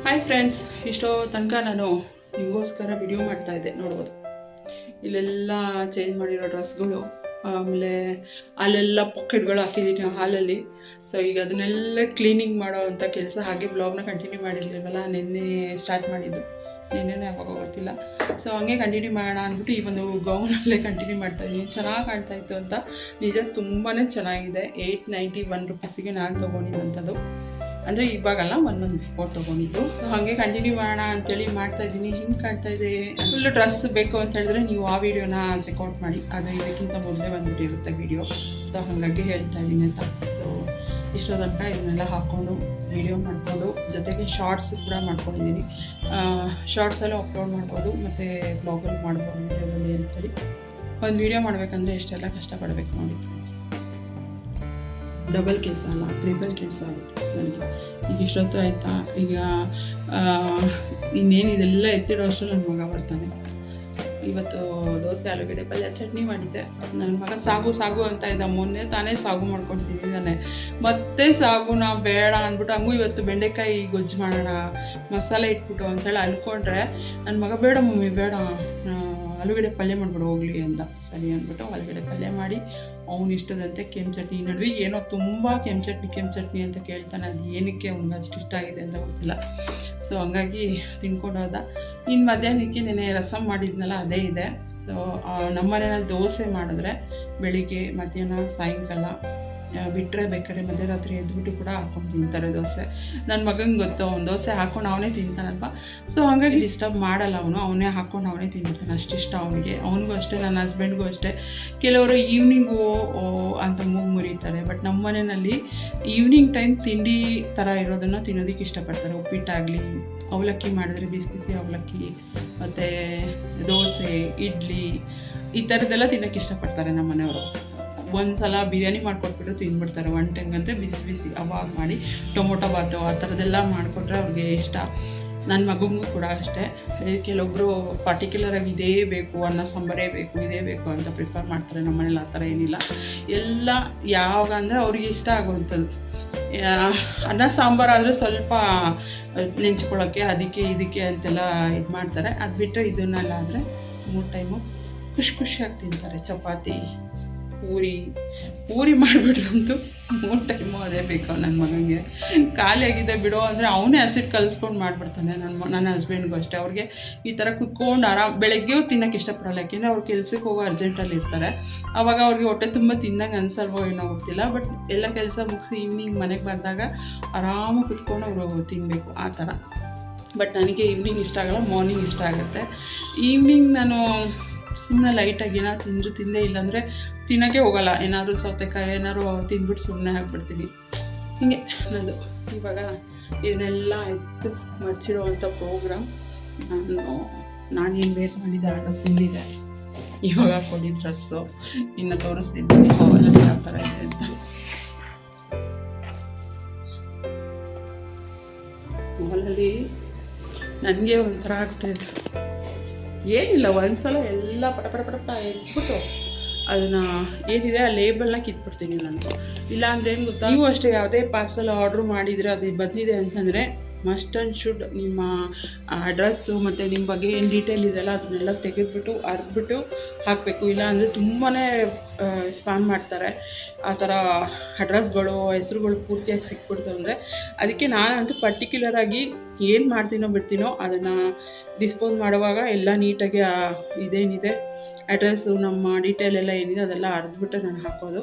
Hi friends, ಇಷ್ಟೋ ತನಕ ನಾನು ನಿಮಗೋಸ್ಕರ ವಿಡಿಯೋ ಮಾಡ್ತಾಯಿದ್ದೆ. ನೋಡ್ಬೋದು ಇಲ್ಲೆಲ್ಲ ಚೇಂಜ್ ಮಾಡಿರೋ ಡ್ರೆಸ್ಗಳು, ಆಮೇಲೆ ಅಲ್ಲೆಲ್ಲ ಪಾಕೆಟ್ಗಳು ಹಾಕಿದ್ದೀನಿ ಹಾಲಲ್ಲಿ. ಸೊ ಈಗ ಅದನ್ನೆಲ್ಲ ಕ್ಲೀನಿಂಗ್ ಮಾಡೋ ಅಂಥ ಕೆಲಸ. ಹಾಗೆ ಬ್ಲಾಗ್ನ ಕಂಟಿನ್ಯೂ ಮಾಡಿರಲಿಲ್ವಲ್ಲ, ನಿನ್ನೆ ಸ್ಟಾರ್ಟ್ ಮಾಡಿದ್ದು, ನಿನ್ನೆನೇ ಯಾವಾಗ ಗೊತ್ತಿಲ್ಲ. ಸೊ ಹಂಗೆ ಕಂಟಿನ್ಯೂ ಮಾಡೋಣ ಅಂದ್ಬಿಟ್ಟು ಈ ಒಂದು ಗೌನಲ್ಲೇ ಕಂಟಿನ್ಯೂ ಮಾಡ್ತಾಯಿದ್ದೀನಿ. ಚೆನ್ನಾಗಿ ಕಾಣ್ತಾಯಿತ್ತು ಅಂತ, ನಿಜ ತುಂಬಾ ಚೆನ್ನಾಗಿದೆ. 891 ರುಪೀಸಿಗೆ ನಾನು ತೊಗೊಂಡಿದ್ದಂಥದ್ದು. ಅಂದರೆ ಇವಾಗಲ್ಲ, 1 ಮಂತ್ ಬಿಫೋರ್ ತೊಗೊಂಡಿದ್ದು. ಹಾಗೆ ಕಂಟಿನ್ಯೂ ಮಾಡೋಣ ಅಂತೇಳಿ ಮಾಡ್ತಾಯಿದ್ದೀನಿ. ಹಿಂಗೆ ಕಾಣ್ತಾಯಿದೆ. ಫುಲ್ಲು ಡ್ರೆಸ್ ಬೇಕು ಅಂತ ಹೇಳಿದ್ರೆ ನೀವು ಆ ವಿಡಿಯೋನ ಚೆಕ್ಔಟ್ ಮಾಡಿ, ಅದು ಇದಕ್ಕಿಂತ ಮೊದಲೇ ಬಂದುಬಿಟ್ಟಿರುತ್ತೆ ವಿಡಿಯೋ. ಸೊ ಹಾಗಾಗಿ ಹೇಳ್ತಾ ಇದ್ದೀನಿ ಅಂತ. ಸೊ ಇಷ್ಟೋ ತನಕ ಇದನ್ನೆಲ್ಲ ಹಾಕ್ಕೊಂಡು ವಿಡಿಯೋ ಮಾಡಿಕೊಂಡು, ಜೊತೆಗೆ ಶಾರ್ಟ್ಸ್ ಕೂಡ ಮಾಡ್ಕೊಂಡಿದ್ದೀನಿ. ಶಾರ್ಟ್ಸೆಲ್ಲ ಅಪ್ಲೋಡ್ ಮಾಡ್ಬೋದು ಮತ್ತು ಬ್ಲಾಗಲ್ಲಿ ಮಾಡ್ಬೋದು ವಿಡಿಯೋದಲ್ಲಿ ಅಂತೇಳಿ. ಒಂದು ವಿಡಿಯೋ ಮಾಡಬೇಕಂದ್ರೆ ಎಷ್ಟೆಲ್ಲ ಕಷ್ಟಪಡಬೇಕು ನೋಡಿ ಫ್ರೆಂಡ್ಸ್. ಡಬಲ್ ಕೆಲಸ ಅಲ್ಲ, ಟ್ರಿಬಲ್ ಕೆಲಸ ಆಗುತ್ತೆ ನನಗೆ. ಈಗ ಇಷ್ಟೊತ್ತು ಆಯಿತಾ, ಈಗ ಇನ್ನೇನು ಇದೆಲ್ಲ ಎತ್ತಿಡೋ ಅಷ್ಟು ನನ್ನ ಮಗ ಬರ್ತಾನೆ. ಇವತ್ತು ದೋಸೆ, ಆಲೂಗಡ್ಡೆ ಪಲ್ಯ, ಚಟ್ನಿ ಮಾಡಿದ್ದೆ. ನನ್ನ ಮಗ ಸಾಗು ಅಂತ ಇದ್ದ. ಮೊನ್ನೆ ತಾನೇ ಸಾಗು ಮಾಡ್ಕೊಂಡು ತಿಂದಿದ್ದಾನೆ. ಮತ್ತೆ ಸಾಗುನ ಬೇಡ ಅಂದ್ಬಿಟ್ಟು, ಹಂಗೂ ಇವತ್ತು ಬೆಂಡೆಕಾಯಿ ಗೊಜ್ಜು ಮಾಡೋಣ ಮಸಾಲೆ ಇಟ್ಬಿಟ್ಟು ಅಂತೇಳಿ ಅಂದ್ಕೊಂಡ್ರೆ, ನನ್ನ ಮಗ ಬೇಡ ಮಮ್ಮಿ ಬೇಡ, ಆಲೂಗಡ್ಡೆ ಪಲ್ಯ ಮಾಡ್ಬಿಡು ಹೋಗ್ಲಿ ಅಂತ. ಸರಿ ಅಂದ್ಬಿಟ್ಟು ಆಲೂಗಡ್ಡೆ ಪಲ್ಯ ಮಾಡಿ, ಅವ್ನು ಇಷ್ಟದಂತೆ ಕೆಂಪು ಚಟ್ನಿ. ನಡುವೆ ಏನೋ ತುಂಬ ಕೆಂಪು ಚಟ್ನಿ ಅಂತ ಕೇಳ್ತಾನೆ. ಅದು ಏನಕ್ಕೆ ಅವ್ನಿಗೆ ಅಷ್ಟು ಇಷ್ಟ ಆಗಿದೆ ಅಂತ ಗೊತ್ತಿಲ್ಲ. ಸೊ ಹಂಗಾಗಿ ತಿನ್ಕೊಂಡು ಹೋದ. ಇನ್ನು ಮಧ್ಯಾಹ್ನಕ್ಕೆ ನೆನೆ ರಸಮ್ ಮಾಡಿದ್ನಲ್ಲ, ಅದೇ ಇದೆ. ಸೊ ನಮ್ಮ ಮನೆಯಲ್ಲಿ ದೋಸೆ ಮಾಡಿದ್ರೆ ಬೆಳಿಗ್ಗೆ, ಮಧ್ಯಾಹ್ನ, ಸಾಯಂಕಾಲ ಬಿಟ್ಟರೆ ಬೇಕಾದ್ರೆ ಮಧ್ಯರಾತ್ರಿ ಎದ್ಬಿಟ್ಟು ಕೂಡ ಹಾಕ್ಕೊಂಡು ತಿಂತಾರೆ ದೋಸೆ. ನನ್ನ ಮಗಂಗೆ ಗೊತ್ತು, ಅವ್ನು ದೋಸೆ ಹಾಕ್ಕೊಂಡು ಅವನೇ ತಿಂತಾನಲ್ವ. ಸೊ ಹಾಗಾಗಿ ಡಿಸ್ಟರ್ಬ್ ಮಾಡಲ್ಲ, ಅವನೇ ಹಾಕ್ಕೊಂಡು ಅವನೇ ತಿಂತಾನೆ. ಅಷ್ಟಿಷ್ಟ ಅವನಿಗೆ. ಅವನಿಗೂ ಅಷ್ಟೇ, ನನ್ನ ಹಸ್ಬೆಂಡ್ಗೂ ಅಷ್ಟೇ. ಕೆಲವರು ಈವ್ನಿಂಗು ಅಂತ ಮೂಗು ಮುರಿತಾರೆ. ಬಟ್ ನಮ್ಮ ಮನೆಯಲ್ಲಿ ಈವ್ನಿಂಗ್ ಟೈಮ್ ತಿಂಡಿ ಥರ ಇರೋದನ್ನು ತಿನ್ನೋದಕ್ಕೆ ಇಷ್ಟಪಡ್ತಾರೆ. ಉಪ್ಪಿಟ್ಟಾಗಲಿ, ಅವಲಕ್ಕಿ ಮಾಡಿದ್ರೆ ಬಿಸಿ ಬಿಸಿ ಅವಲಕ್ಕಿ, ಮತ್ತು ದೋಸೆ, ಇಡ್ಲಿ, ಈ ಥರದ್ದೆಲ್ಲ ತಿನ್ನೋಕ್ಕೆ ಇಷ್ಟಪಡ್ತಾರೆ ನಮ್ಮ ಮನೆಯವರು. ಒಂದು ಸಲ ಬಿರಿಯಾನಿ ಮಾಡಿಕೊಟ್ಬಿಟ್ಟು ತಿಂದ್ಬಿಡ್ತಾರೆ. ಒನ್ ಟೈಮ್ ಅಂದರೆ ಬಿಸಿ ಬಿಸಿ ಅವಾಗ ಮಾಡಿ, ಟೊಮೊಟೊ ಬಾತು ಆ ಥರದ್ದೆಲ್ಲ ಮಾಡಿಕೊಟ್ರೆ ಅವ್ರಿಗೆ ಇಷ್ಟ. ನನ್ನ ಮಗುಗೂ ಕೂಡ ಅಷ್ಟೇ. ಕೆಲವೊಬ್ಬರು ಪರ್ಟಿಕ್ಯುಲರಾಗಿ ಇದೇ ಬೇಕು, ಅನ್ನ ಸಾಂಬಾರೇ ಬೇಕು, ಇದೇ ಬೇಕು ಅಂತ ಪ್ರಿಫರ್ ಮಾಡ್ತಾರೆ. ನಮ್ಮ ಮನೇಲಿ ಆ ಥರ ಏನಿಲ್ಲ. ಎಲ್ಲ ಯಾವಾಗ ಅಂದರೆ ಅವ್ರಿಗೆ ಇಷ್ಟ ಆಗುವಂಥದ್ದು. ಅನ್ನ ಸಾಂಬಾರು ಆದರೆ ಸ್ವಲ್ಪ ನೆಂಚ್ಕೊಳ್ಳೋಕ್ಕೆ ಅದಕ್ಕೆ ಇದಕ್ಕೆ ಅಂತೆಲ್ಲ ಇದು ಮಾಡ್ತಾರೆ. ಅದು ಬಿಟ್ಟರೆ ಇದನ್ನೆಲ್ಲ ಆದರೆ 3 ಟೈಮು ಖುಷಿಯಾಗಿ ತಿಂತಾರೆ. ಚಪಾತಿ, ಪೂರಿ ಮಾಡಿಬಿಟ್ರಂತೂ 3 ಟೈಮು ಅದೇ ಬೇಕು ನನ್ನ ಮಗನಿಗೆ. ಖಾಲಿಯಾಗಿದೆ ಬಿಡೋ ಅಂದರೆ ಅವನೇ ಹಸಿಟ್ಟು ಕಲಿಸ್ಕೊಂಡು ಮಾಡಿಬಿಡ್ತಾನೆ. ನನ್ನ ಹಸ್ಬೆಂಡ್ಗೂ ಅಷ್ಟೇ. ಅವ್ರಿಗೆ ಈ ಥರ ಕುತ್ಕೊಂಡು ಬೆಳಗ್ಗೆಯೂ ತಿನ್ನೋಕ್ಕೆ ಇಷ್ಟಪಡಲ್ಲ. ಯಾಕೆಂದರೆ ಅವ್ರು ಕೆಲ್ಸಕ್ಕೆ ಹೋಗೋ ಅರ್ಜೆಂಟಲ್ಲಿ ಇರ್ತಾರೆ. ಆವಾಗ ಅವ್ರಿಗೆ ಹೊಟ್ಟೆ ತುಂಬ ತಿಂದಂಗೆ ಅನ್ಸಲ್ವೋ ಏನೋ ಗೊತ್ತಿಲ್ಲ. ಬಟ್ ಎಲ್ಲ ಕೆಲಸ ಮುಗಿಸಿ ಈವ್ನಿಂಗ್ ಮನೆಗೆ ಬಂದಾಗ ಆರಾಮಾಗಿ ಕುತ್ಕೊಂಡು ಅವರು ತಿನ್ನಬೇಕು, ಆ ಥರ. ಬಟ್ ನನಗೆ ಈವ್ನಿಂಗ್ ಇಷ್ಟ ಆಗಲ್ಲ, ಮಾರ್ನಿಂಗ್ ಇಷ್ಟ ಆಗುತ್ತೆ. ಈವ್ನಿಂಗ್ ನಾನು ಸುಮ್ಮನೆ ಲೈಟಾಗಿ ಏನಾದ್ರು ತಿಂದೇ ಇಲ್ಲಾಂದರೆ ತಿನ್ನೋಕ್ಕೆ ಹೋಗಲ್ಲ. ಏನಾದರೂ ಸೌತೆಕಾಯಿ ಏನಾದ್ರು ತಿಂದ್ಬಿಟ್ಟು ಸುಮ್ಮನೆ ಆಗಿಬಿಡ್ತೀನಿ. ಹೀಗೆ ನಂದು ಇವಾಗ ಇದನ್ನೆಲ್ಲ ಎತ್ತು ಮರ್ಚಿಡುವಂಥ ಪ್ರೋಗ್ರಾಮ್. ನಾನೇನು ವೇರ್ ಮಾಡಿದ್ದೆ ಆ ಡ್ರೆಸ್ ಇಲ್ಲಿದೆ. ಇವಾಗ ಹಾಕೊಂಡಿದ್ದ ಡ್ರೆಸ್ಸು ಇನ್ನು ತೋರಿಸ್ತಿದ್ದೀನಿ ಹಾಲಲ್ಲಿ ಯಾವ ಥರ ಇದೆ ಅಂತ. ಹಾಲಲ್ಲಿ ನನಗೆ ಒಂಥರ ಆಗ್ತಾಯಿದೆ. ಏನಿಲ್ಲ, ಒಂದ್ಸಲ ಎಲ್ಲ ಪಟ ಎತ್ಬಿಟ್ಟು ಅದನ್ನು ಏನಿದೆ ಆ ಲೇಬಲ್ನ ಕಿತ್ಬಿಡ್ತೀನಿ ನಾನು. ಇಲ್ಲಾಂದರೆ ಏನು ಗೊತ್ತಾ, ನೀವು ಅಷ್ಟೇ ಯಾವುದೇ ಪಾರ್ಸಲ್ ಆರ್ಡ್ರ್ ಮಾಡಿದರೆ ಅದು ಬಂದಿದೆ ಅಂತಂದರೆ ಮಸ್ಟ್ ಆ್ಯಂಡ್ ಶುಡ್ ನಿಮ್ಮ ಅಡ್ರೆಸ್ಸು ಮತ್ತು ನಿಮ್ಮ ಬಗ್ಗೆ ಏನು ಡೀಟೇಲ್ ಇದೆಲ್ಲ ಅದನ್ನೆಲ್ಲ ತೆಗೆದುಬಿಟ್ಟು ಅರ್ದ್ಬಿಟ್ಟು ಹಾಕಬೇಕು. ಇಲ್ಲಾಂದರೆ ತುಂಬಾ ಸ್ಪ್ಯಾಮ್ ಮಾಡ್ತಾರೆ. ಆ ಥರ ಅಡ್ರೆಸ್ಗಳು, ಹೆಸರುಗಳು ಪೂರ್ತಿಯಾಗಿ ಸಿಕ್ಬಿಡ್ತಂದರೆ. ಅದಕ್ಕೆ ನಾನಂತೂ ಪರ್ಟಿಕ್ಯುಲರಾಗಿ ಏನು ಮಾಡ್ತೀನೋ ಬಿಡ್ತೀನೋ ಅದನ್ನು ಡಿಸ್ಪೋಸ್ ಮಾಡುವಾಗ ಎಲ್ಲ ನೀಟಾಗಿ ಇದೇನಿದೆ ಅಡ್ರೆಸ್ಸು, ನಮ್ಮ ಡೀಟೇಲ್ ಎಲ್ಲ ಏನಿದೆ ಅದೆಲ್ಲ ಅರ್ದ್ಬಿಟ್ಟು ನಾನು ಹಾಕೋದು.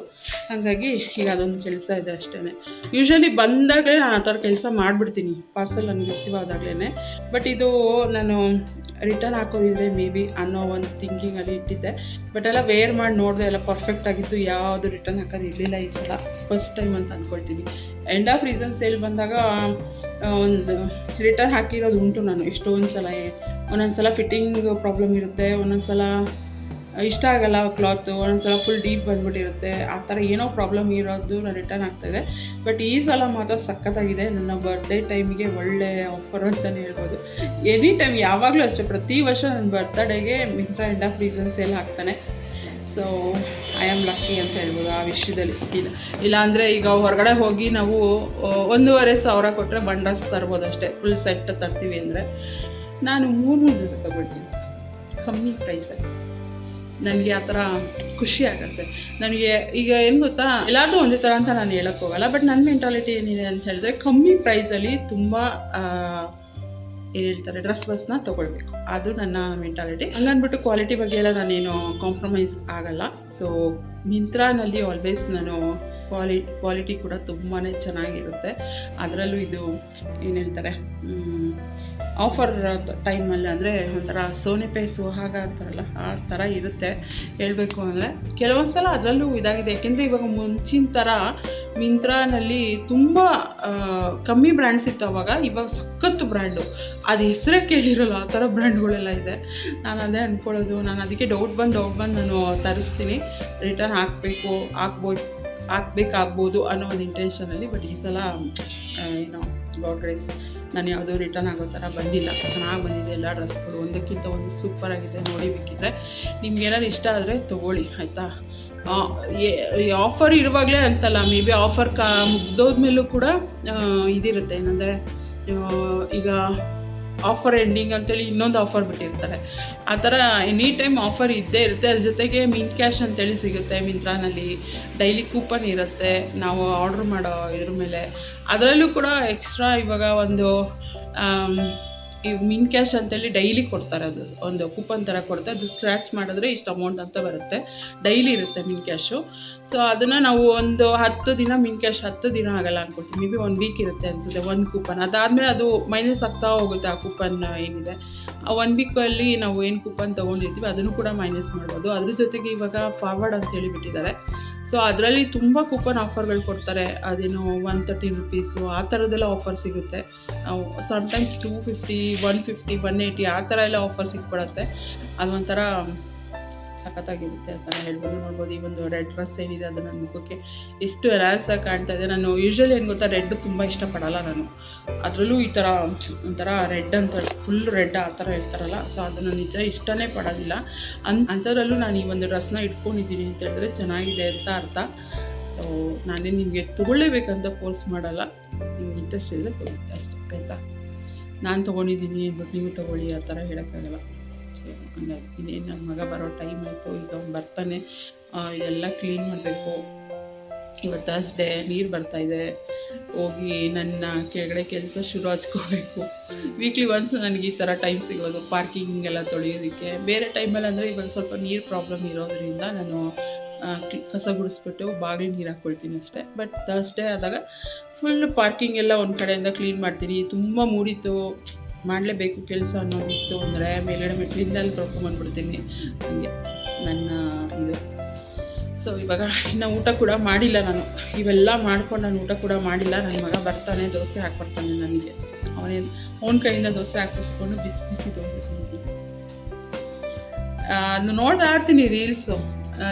ಹಾಗಾಗಿ ಈಗ ಅದೊಂದು ಕೆಲಸ ಇದೆ ಅಷ್ಟೇ. ಯೂಶ್ವಲಿ ಬಂದಾಗಲೇ ನಾನು ಆ ಥರ ಕೆಲಸ ಮಾಡಿಬಿಡ್ತೀನಿ, ಪಾರ್ಸಲ್ ನನಗೆ ರಿಸೀವ್ ಆದಾಗಲೇ. ಬಟ್ ಇದು ನಾನು ರಿಟರ್ನ್ ಹಾಕೋದಿದ್ರೆ ಮೇ ಬಿ ಅನ್ನೋ ಒಂದು ಥಿಂಕಿಂಗಲ್ಲಿ ಇಟ್ಟಿದ್ದೆ. ಬಟ್ ಎಲ್ಲ ವೇರ್ ಮಾಡಿ ನೋಡಿದೆ, ಎಲ್ಲ ಪರ್ಫೆಕ್ಟ್ ಆಗಿತ್ತು. ಯಾವುದು ರಿಟರ್ನ್ ಹಾಕೋದು ಇರಲಿಲ್ಲ ಈ ಸಲ, ಫಸ್ಟ್ ಟೈಮ್ ಅಂತ ಅಂದ್ಕೊಳ್ತೀನಿ. ಎಂಡ್ ಆಫ್ ರೀಸನ್ ಸೇಲ್ ಬಂದಾಗ ಒಂದು ರಿಟರ್ನ್ ಹಾಕಿರೋದು ಉಂಟು ನಾನು ಎಷ್ಟೊಂದು ಸಲ. ಒಂದೊಂದು ಸಲ ಫಿಟ್ಟಿಂಗ್ ಪ್ರಾಬ್ಲಮ್ ಇರುತ್ತೆ, ಒಂದೊಂದು ಸಲ ಇಷ್ಟ ಆಗಲ್ಲ ಕ್ಲಾತು, ಒಂದೊಂದ್ಸಲ ಫುಲ್ ಡೀಪ್ ಬಂದ್ಬಿಟ್ಟಿರುತ್ತೆ. ಆ ಥರ ಏನೋ ಪ್ರಾಬ್ಲಮ್ ಇರೋದು ನಾನು ರಿಟರ್ನ್ ಆಗ್ತಾಯಿದೆ. ಬಟ್ ಈ ಸಲ ಮಾತ್ರ ಸಖತ್ತಾಗಿದೆ. ನನ್ನ ಬರ್ಡೇ ಟೈಮಿಗೆ ಒಳ್ಳೆ ಆಫರ್ ಅಂತಲೇ ಹೇಳ್ಬೋದು. ಎನಿ ಟೈಮ್ ಯಾವಾಗಲೂ ಅಷ್ಟೇ, ಪ್ರತಿ ವರ್ಷ ನನ್ನ ಬರ್ತ್ಡೇಗೆ Myntra end of reason sale ಹಾಕ್ತಾನೆ. ಸೊ ಐ ಆಮ್ ಲಕ್ಕಿ ಅಂತ ಹೇಳ್ಬೋದು ಆ ವಿಷಯದಲ್ಲಿ. ಇಲ್ಲಾಂದರೆ ಈಗ ಹೊರಗಡೆ ಹೋಗಿ ನಾವು 1,500 ಕೊಟ್ಟರೆ ಬಂಡಸ್ ತರ್ಬೋದು ಅಷ್ಟೇ. ಫುಲ್ ಸೆಟ್ ತರ್ತೀವಿ ಅಂದರೆ ನಾನು 3 ಜೊತೆ ತೊಗೊಳ್ತೀನಿ ಕಮ್ಮಿ ಪ್ರೈಸಲ್ಲಿ. ನನಗೆ ಆ ಥರ ಖುಷಿ ಆಗುತ್ತೆ. ನನಗೆ ಈಗ ಏನು ಗೊತ್ತಾ, ಎಲ್ಲಾರ್ದು ಒಂದೇ ಥರ ಅಂತ ನಾನು ಹೇಳೋಕ್ಕೋಗಲ್ಲ. ಬಟ್ ನನ್ನ ಮೆಂಟಾಲಿಟಿ ಏನಿದೆ ಅಂತ ಹೇಳಿದ್ರೆ ಕಮ್ಮಿ ಪ್ರೈಸಲ್ಲಿ ತುಂಬ ಏನು ಹೇಳ್ತಾರೆ ಡ್ರೆಸ್ನ ತೊಗೊಳ್ಬೇಕು, ಅದು ನನ್ನ ಮೆಂಟಾಲಿಟಿ. ಹಂಗನ್ಬಿಟ್ಟು ಕ್ವಾಲಿಟಿ ಬಗ್ಗೆ ಎಲ್ಲ ನಾನೇನು ಕಾಂಪ್ರಮೈಸ್ ಆಗಲ್ಲ. ಸೊ ಮಿಂತ್ರಾನಲ್ಲಿ ಆಲ್ವೇಸ್ ನಾನು ಕ್ವಾಲಿಟಿ ಕೂಡ ತುಂಬಾ ಚೆನ್ನಾಗಿರುತ್ತೆ. ಅದರಲ್ಲೂ ಇದು ಏನು ಹೇಳ್ತಾರೆ ಆಫರ್ ಟೈಮಲ್ಲಿ ಅಂದರೆ ಒಂಥರ ಸೋನೆಪೆ ಸುಹಾಗ ಅಂತಾರಲ್ಲ ಆ ಥರ ಇರುತ್ತೆ. ಹೇಳಬೇಕು ಅಂದರೆ ಕೆಲವೊಂದು ಸಲ ಅದರಲ್ಲೂ ಇದಾಗಿದೆ. ಯಾಕೆಂದರೆ ಇವಾಗ ಮುಂಚಿನ ಥರ ಮಿಂತ್ರಾನಲ್ಲಿ ತುಂಬ ಕಮ್ಮಿ ಬ್ರ್ಯಾಂಡ್ಸ್ ಇತ್ತು ಅವಾಗ. ಇವಾಗ ಸಖತ್ತು ಬ್ರ್ಯಾಂಡು, ಅದು ಹೆಸರೇ ಕೇಳಿರೋಲ್ಲ ಆ ಥರ ಬ್ರ್ಯಾಂಡ್ಗಳೆಲ್ಲ ಇದೆ. ನಾನು ಅದೇ ಅಂದ್ಕೊಳ್ಳೋದು. ನಾನು ಅದಕ್ಕೆ ಡೌಟ್ ಬಂದು ನಾನು ತರಿಸ್ತೀನಿ. ರಿಟರ್ನ್ ಹಾಕ್ಬೇಕಾಗ್ಬೋದು ಅನ್ನೋ ಒಂದು ಇಂಟೆನ್ಷನಲ್ಲಿ. ಬಟ್ ಈ ಸಲ ಏನೋ ಗಾಡ್ ರೈಸ್ ನಾನು ಯಾವುದೂ ರಿಟರ್ನ್ ಆಗೋ ಥರ ಬಂದಿಲ್ಲ. ಚೆನ್ನಾಗಿ ಬಂದಿದೆ ಎಲ್ಲ ಡ್ರೆಸ್ಗಳು, ಒಂದಕ್ಕಿಂತ ಒಂದು ಸೂಪರಾಗಿದೆ. ನೋಡಿ ಬೇಕಿದ್ರೆ ನಿಮ್ಗೆ ಏನಾದ್ರು ಇಷ್ಟ ಆದರೆ ತೊಗೊಳ್ಳಿ ಆಯಿತಾ. ಆಫರ್ ಇರುವಾಗಲೇ ಅಂತಲ್ಲ, ಮೇ ಬಿ ಆಫರ್ ಮುಗ್ದೋದ್ಮೇಲೂ ಕೂಡ ಇದಿರುತ್ತೆ. ಏನಂದರೆ ಈಗ ಆಫರ್ ಎಂಡಿಂಗ್ ಅಂತೇಳಿ ಇನ್ನೊಂದು ಆಫರ್ ಬಿಟ್ಟಿರ್ತಾರೆ. ಆ ಥರ ಎನಿ ಟೈಮ್ ಆಫರ್ ಇದ್ದೇ ಇರುತ್ತೆ. ಅದ್ರ ಜೊತೆಗೆ ಮಿನ್ ಕ್ಯಾಶ್ ಅಂತೇಳಿ ಸಿಗುತ್ತೆ ಮಿಂತ್ರಾನಲ್ಲಿ. ಡೈಲಿ ಕೂಪನ್ ಇರುತ್ತೆ ನಾವು ಆರ್ಡ್ರ್ ಮಾಡೋ ಇದ್ರ ಮೇಲೆ. ಅದರಲ್ಲೂ ಕೂಡ ಎಕ್ಸ್ಟ್ರಾ ಇವಾಗ ಒಂದು ಈ ಮಿನ್ ಕ್ಯಾಶ್ ಅಂತೇಳಿ ಡೈಲಿ ಕೊಡ್ತಾರೆ. ಅದು ಒಂದು ಕೂಪನ್ ಥರ ಕೊಡ್ತಾರೆ. ಅದು ಸ್ಕ್ರ್ಯಾಚ್ ಮಾಡಿದ್ರೆ ಇಷ್ಟು ಅಮೌಂಟ್ ಅಂತ ಬರುತ್ತೆ. ಡೈಲಿ ಇರುತ್ತೆ ಮಿನ್ ಕ್ಯಾಶು. ಸೊ ಅದನ್ನು ನಾವು ಒಂದು 10 ದಿನ ಮಿನ್ ಕ್ಯಾಶ್ 10 ದಿನ ಆಗಲ್ಲ ಅನ್ಕೊಳ್ತೀವಿ. ಮೇ ಬಿ 1 ವೀಕ್ ಇರುತ್ತೆ ಅನಿಸುತ್ತೆ ಒಂದು ಕೂಪನ್. ಅದಾದಮೇಲೆ ಅದು ಮೈನಸ್ ಆಗ್ತಾ ಹೋಗುತ್ತೆ ಆ ಕೂಪನ್ ಏನಿದೆ. ಆ 1 ವೀಕಲ್ಲಿ ನಾವು ಏನು ಕೂಪನ್ ತೊಗೊಂಡಿರ್ತೀವಿ ಅದನ್ನು ಕೂಡ ಮೈನಸ್ ಮಾಡ್ಬೋದು. ಅದ್ರ ಜೊತೆಗೆ ಇವಾಗ ಫಾರ್ವರ್ಡ್ ಅಂತೇಳಿ ಬಿಟ್ಟಿದ್ದಾರೆ. ಸೊ ಅದರಲ್ಲಿ ತುಂಬ ಕೂಪನ್ ಆಫರ್ಗಳು ಕೊಡ್ತಾರೆ. ಅದೇನು 130 ರುಪೀಸು ಆ ಥರದ್ದೆಲ್ಲ ಆಫರ್ ಸಿಗುತ್ತೆ. ಸಮ್ಟೈಮ್ಸ್ 250, 150, 180 ಆ ಥರ ಎಲ್ಲ ಆಫರ್ ಸಿಕ್ಬಿಡುತ್ತೆ. ಅದೊಂಥರ ಸಖತ್ತಾಗಿರುತ್ತೆ ಅಂತ ಹೇಳ್ಬೋದು. ನೋಡ್ಬೋದು ಈ ಒಂದು ರೆಡ್ ಡ್ರೆಸ್ ಏನಿದೆ ಅದು ನನ್ನ ಮುಖಕ್ಕೆ ಎಷ್ಟು ಎರಾಸಾಗಿ ಕಾಣ್ತಾ ಇದೆ. ನಾನು ಯೂಶ್ವಲಿ ಏನು ಗೊತ್ತಾ, ರೆಡ್ ತುಂಬ ಇಷ್ಟಪಡಲ್ಲ ನಾನು. ಅದರಲ್ಲೂ ಈ ಥರ ಒಂಥರ ರೆಡ್ ಅಂತ ಫುಲ್ ರೆಡ್ ಆ ಥರ ಹೇಳ್ತಾರಲ್ಲ, ಸೊ ಅದನ್ನು ನಿಜ ಇಷ್ಟನೇ ಪಡೋದಿಲ್ಲ. ಅಂಥದ್ರಲ್ಲೂ ನಾನು ಈ ಒಂದು ಡ್ರೆಸ್ನ ಇಟ್ಕೊಂಡಿದ್ದೀನಿ ಅಂತ ಹೇಳಿದ್ರೆ ಚೆನ್ನಾಗಿದೆ ಅಂತ ಅರ್ಥ. ಸೊ ನಾನೇ ನಿಮಗೆ ತೊಗೊಳ್ಳೇಬೇಕಂತ ಫೋರ್ಸ್ ಮಾಡಲ್ಲ. ನಿಮ್ಗೆ ಇಂಟ್ರೆಸ್ಟ್ ಇದ್ದರೆ ತೊಗೊಳ್ತೆ ಅಷ್ಟೇ ಆಯಿತಾ. ನಾನು ತೊಗೊಂಡಿದ್ದೀನಿ ಬಟ್ ನೀವು ತೊಗೊಳ್ಳಿ ಆ ಥರ ಹೇಳೋಕ್ಕಾಗಲ್ಲ. ಸೊ ಹಂಗಾಗಿ ಇನ್ನೇನು ನನ್ನ ಮಗ ಬರೋ ಟೈಮ್ ಆಯಿತು. ಈಗ ಅವ್ನು ಬರ್ತಾನೆ, ಇದೆಲ್ಲ ಕ್ಲೀನ್ ಮಾಡಬೇಕು. ಇವತ್ತು ಥರ್ಸ್ಡೇ, ನೀರು ಬರ್ತಾಯಿದೆ. ಹೋಗಿ ನನ್ನ ಕೆಳಗಡೆ ಕೆಲಸ ಶುರು ಹಚ್ಕೋಬೇಕು. ವೀಕ್ಲಿ ಒನ್ಸ್ ನನಗೆ ಈ ಥರ ಟೈಮ್ ಸಿಗೋದು ಪಾರ್ಕಿಂಗೆಲ್ಲ ತೊಳೆಯೋದಕ್ಕೆ. ಬೇರೆ ಟೈಮಲ್ಲಿ ಅಂದರೆ ಇವಾಗ ಸ್ವಲ್ಪ ನೀರು ಪ್ರಾಬ್ಲಮ್ ಇರೋದ್ರಿಂದ ನಾನು ಕಸ ಗುಡಿಸ್ಬಿಟ್ಟು ಬಾಗಿಲು ನೀರು ಹಾಕ್ಕೊಳ್ತೀನಿ ಅಷ್ಟೇ. ಬಟ್ ಥರ್ಸ್ಡೇ ಆದಾಗ ಫುಲ್ ಪಾರ್ಕಿಂಗ್ ಎಲ್ಲ ಒಂದು ಕಡೆಯಿಂದ ಕ್ಲೀನ್ ಮಾಡ್ತೀನಿ. ತುಂಬ ಮೂಡಿತ್ತು, ಮಾಡಲೇಬೇಕು ಕೆಲಸ ಅನ್ನೋದಿತ್ತು ಅಂದರೆ ಮೇಲ್ಗಡೆ ಮೆಟ್ಲಿಂದ ಅಲ್ಲಿ ತೊಳ್ಕೊಂಬಂದ್ಬಿಡ್ತೀನಿ. ಹಾಗೆ ನನ್ನ ಇದು. ಸೊ ಇವಾಗ ಇನ್ನು ಊಟ ಕೂಡ ಮಾಡಿಲ್ಲ ನಾನು. ಇವೆಲ್ಲ ಮಾಡ್ಕೊಂಡು ನಾನು ಊಟ ಕೂಡ ಮಾಡಿಲ್ಲ. ನನ್ನ ಮಗ ಬರ್ತಾನೆ, ದೋಸೆ ಹಾಕ್ಬರ್ತಾನೆ ನನಗೆ. ಅವನ ಕೈಯಿಂದ ದೋಸೆ ಹಾಕಿಸ್ಕೊಂಡು ಬಿಸಿ ಬಿಸಿ ದೋಸೆ ತಿಂತೀನಿ. ಅದು ನೋಡ್ತಾಯಿರ್ತೀನಿ ರೀಲ್ಸು.